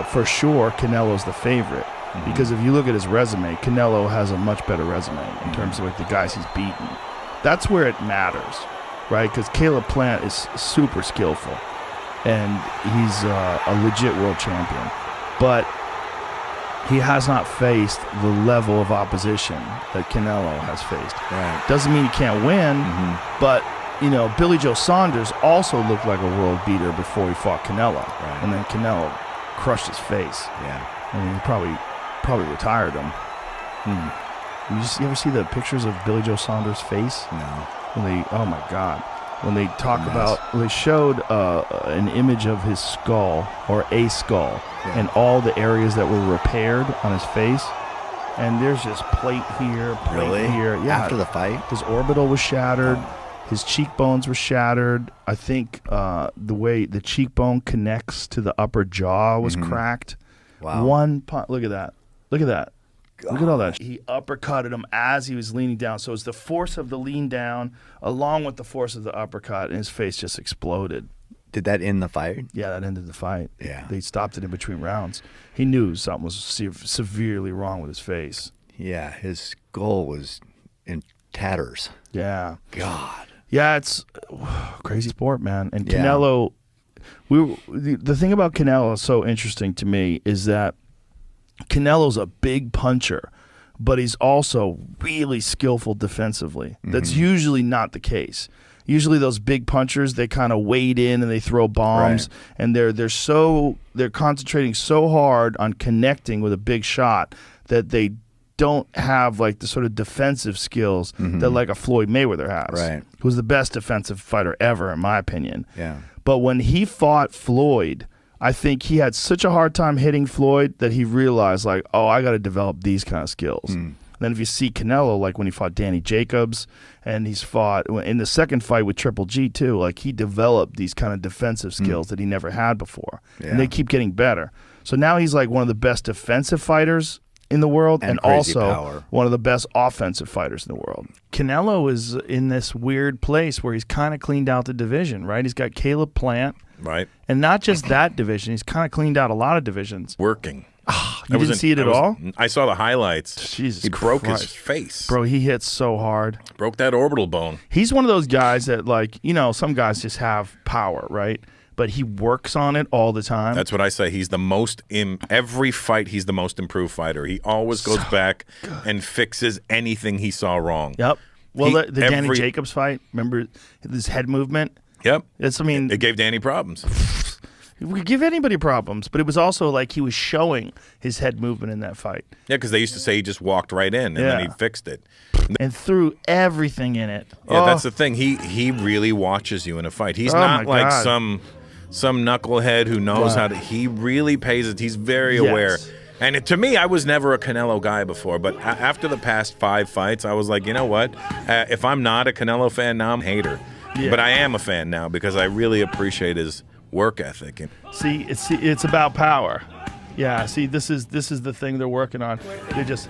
for sure, Canelo's the favorite. Because if you look at his resume, Canelo has a much better resume in terms of like the guys he's beaten. That's where it matters, right? Because Caleb Plant is super skillful, and he's a legit world champion. But he has not faced the level of opposition that Canelo has faced. Right. Doesn't mean he can't win, but you know, Billy Joe Saunders also looked like a world beater before he fought Canelo, and then Canelo crushed his face. Yeah. I mean, he probably retired him. You ever see the pictures of Billy Joe Saunders' face? No. Oh my God. When they talk about, they showed an image of his skull, or a skull, and all the areas that were repaired on his face. And there's just plate here, plate here. Yeah. After the fight? His orbital was shattered. His cheekbones were shattered. I think the way the cheekbone connects to the upper jaw was cracked. Wow. Look at that. Look at that. God. Look at all that. He uppercutted him as he was leaning down. So it's the force of the lean down along with the force of the uppercut, and his face just exploded. Did that end the fight? Yeah, that ended the fight. Yeah. They stopped it in between rounds. He knew something was severely wrong with his face. Yeah, his skull was in tatters. Yeah. God. Yeah, it's crazy sport, man. And Canelo, the thing about Canelo is so interesting to me is that Canelo's a big puncher, but he's also really skillful defensively. That's usually not the case. Usually those big punchers, they kind of wade in and they throw bombs, and they're concentrating so hard on connecting with a big shot that they don't have like the sort of defensive skills that like a Floyd Mayweather has, who's the best defensive fighter ever, in my opinion. Yeah. But when he fought Floyd, I think he had such a hard time hitting Floyd that he realized, like, oh, I got to develop these kind of skills. Then if you see Canelo, like when he fought Danny Jacobs, and he's fought in the second fight with Triple G too, like he developed these kind of defensive skills that he never had before. And they keep getting better. So now he's like one of the best defensive fighters in the world, and also one of the best offensive fighters in the world. Canelo is in this weird place where he's kind of cleaned out the division, right? He's got Caleb Plant. Right. And not just that division. He's kind of cleaned out a lot of divisions. Working. You didn't see it at all? I saw the highlights. Jesus He broke Christ. his face. Bro, he hits so hard. Broke that orbital bone. He's one of those guys that, like, you know, some guys just have power, right? But he works on it all the time. That's what I say. He's the most, in every fight, he's the most improved fighter. He always goes back and fixes anything he saw wrong. Yep. Well, the Danny Jacobs fight, remember his head movement? Yep. It gave Danny problems. We could give anybody problems, but it was also like he was showing his head movement in that fight. Yeah, because they used to say he just walked right in, and then he fixed it. And threw everything in it. Yeah, that's the thing. He really watches you in a fight. He's not like some knucklehead who knows how to. He really pays it. He's very aware. And to me, I was never a Canelo guy before, but after the past 5 fights, I was like, you know what? If I'm not a Canelo fan now, I'm a hater. Yeah. But I am a fan now because I really appreciate his work ethic. See, it's about power. Yeah. See, this is the thing they're working on. They just.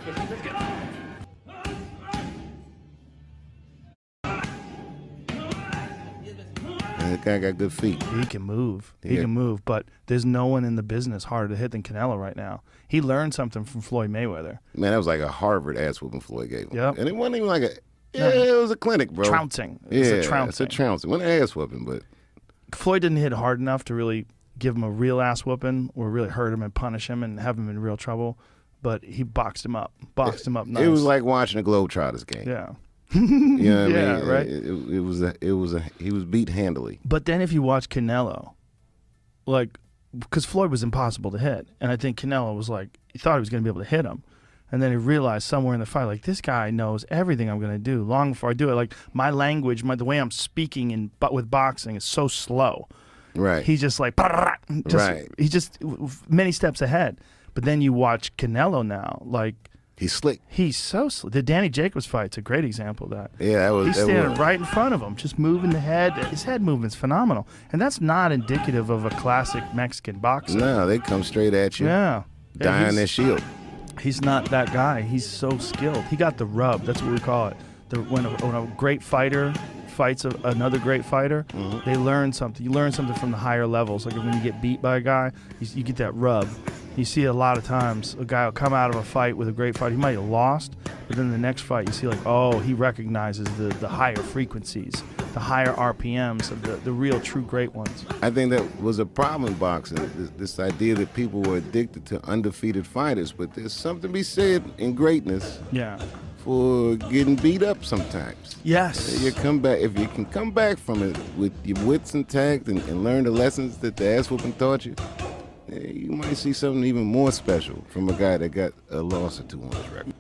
That guy got good feet. He can move. He can move, but there's no one in the business harder to hit than Canelo right now. He learned something from Floyd Mayweather. Man, that was like a Harvard ass whooping Floyd gave him. Yep. And it wasn't even like it was a clinic, bro. Trouncing. It's a trouncing. Wasn't an ass whooping, but Floyd didn't hit hard enough to really give him a real ass whooping or really hurt him and punish him and have him in real trouble. But he boxed him up. Nice. It was like watching a Globetrotters game. Yeah. You know what I mean? Right. He was beat handily. But then if you watch Canelo, like, because Floyd was impossible to hit, and I think Canelo was like, he thought he was going to be able to hit him, and then he realized somewhere in the fight, like, this guy knows everything I'm going to do long before I do it. Like, my language, the way I'm speaking with boxing is so slow. Right. He's just like, he's just many steps ahead. But then you watch Canelo now, like, he's slick. He's so slick. The Danny Jacobs fight's a great example of that. Yeah, he's standing right in front of him, just moving the head. His head movement's phenomenal, and that's not indicative of a classic Mexican boxer. No, they come straight at you. Yeah, dying their shield. He's not that guy. He's so skilled. He got the rub. That's what we call it. When a great fighter fights another great fighter, they learn something. You learn something from the higher levels. Like when you get beat by a guy, you get that rub. You see a lot of times a guy will come out of a fight with a great fight. He might have lost, but then the next fight you see like, oh, he recognizes the higher frequencies, the higher RPMs of the real true great ones. I think that was a problem in boxing, this idea that people were addicted to undefeated fighters, but there's something to be said in greatness for getting beat up sometimes. Yes. You come back, if you can come back from it with your wits intact and learn the lessons that the ass whooping taught you, you might see something even more special from a guy that got a loss or two on his record.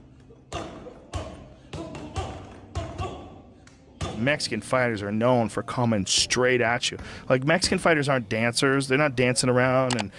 Mexican fighters are known for coming straight at you. Like, Mexican fighters aren't dancers. They're not dancing around and,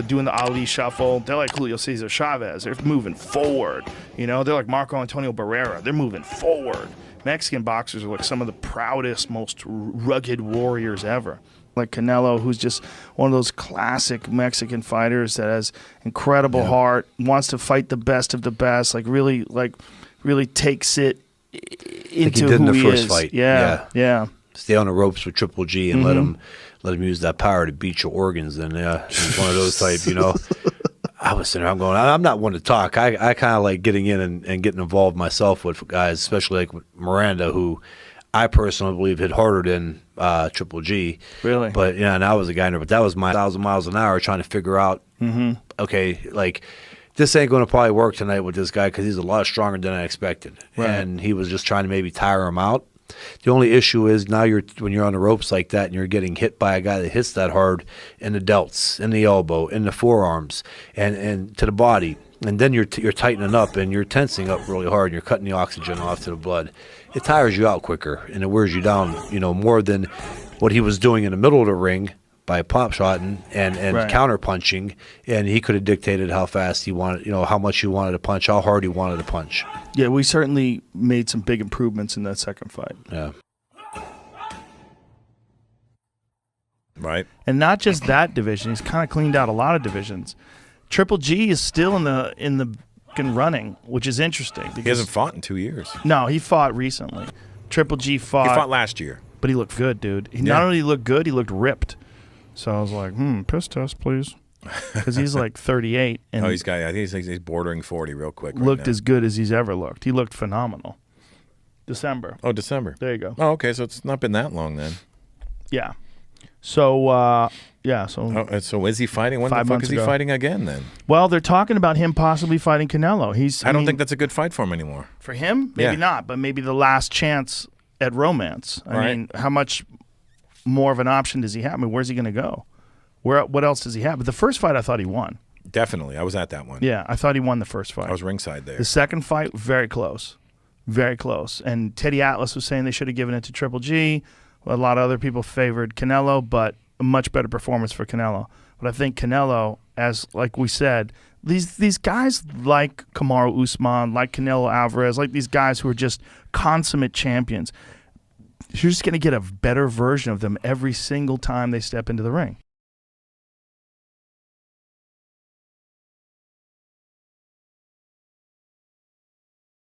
doing the Ali shuffle. They're like Julio Cesar Chavez. They're moving forward. They're like Marco Antonio Barrera. They're moving forward. Mexican boxers are like some of the proudest, most rugged warriors ever. Like Canelo, who's just one of those classic Mexican fighters that has incredible heart, wants to fight the best of the best, really takes it into who he did in the he first is. fight. Yeah. Stay on the ropes with Triple G and let him use that power to beat your organs. And he's one of those type. I was sitting there, I'm not one to talk. I kind of like getting in and getting involved myself with guys, especially like with Miranda, who I personally believe hit harder than Triple G. Really? But and I was a guy in there, but that was my 1,000 miles an hour trying to figure out, okay, like, this ain't going to probably work tonight with this guy because he's a lot stronger than I expected. Right. And he was just trying to maybe tire him out. The only issue is now when you're on the ropes like that and you're getting hit by a guy that hits that hard in the delts, in the elbow, in the forearms, and to the body. And then you're tightening up and you're tensing up really hard and you're cutting the oxygen off to the blood. It tires you out quicker and it wears you down, more than what he was doing in the middle of the ring by pop shotting and counter punching, and he could have dictated how fast he wanted, how much he wanted to punch, how hard he wanted to punch. Yeah, we certainly made some big improvements in that second fight. Yeah. Right. And not just that division; he's kind of cleaned out a lot of divisions. Triple G is still in the running, which is interesting. He hasn't fought in 2 years. No, he fought recently. Triple G fought. He fought last year, but he looked good, dude. He not only looked good, he looked ripped. So I was like, piss test, please. Because he's like 38. And I think he's bordering 40 real quick. Looked as good as he's ever looked. He looked phenomenal. December. Oh, December. There you go. Oh, okay. So it's not been that long then. Yeah. So, So is he fighting? When the 5 fuck months is he ago. fighting again then? Well, they're talking about him possibly fighting Canelo. I don't think that's a good fight for him anymore. For him? Maybe not, but maybe the last chance at romance. I mean, how much more of an option does he have? I mean, where's he going to go? What else does he have? But the first fight, I thought he won. Definitely. I was at that one. Yeah, I thought he won the first fight. I was ringside there. The second fight, very close. Very close. And Teddy Atlas was saying they should have given it to Triple G. A lot of other people favored Canelo, but a much better performance for Canelo. But I think Canelo, like we said, these guys like Kamaru Usman, like Canelo Alvarez, like these guys who are just consummate champions, you're just going to get a better version of them every single time they step into the ring.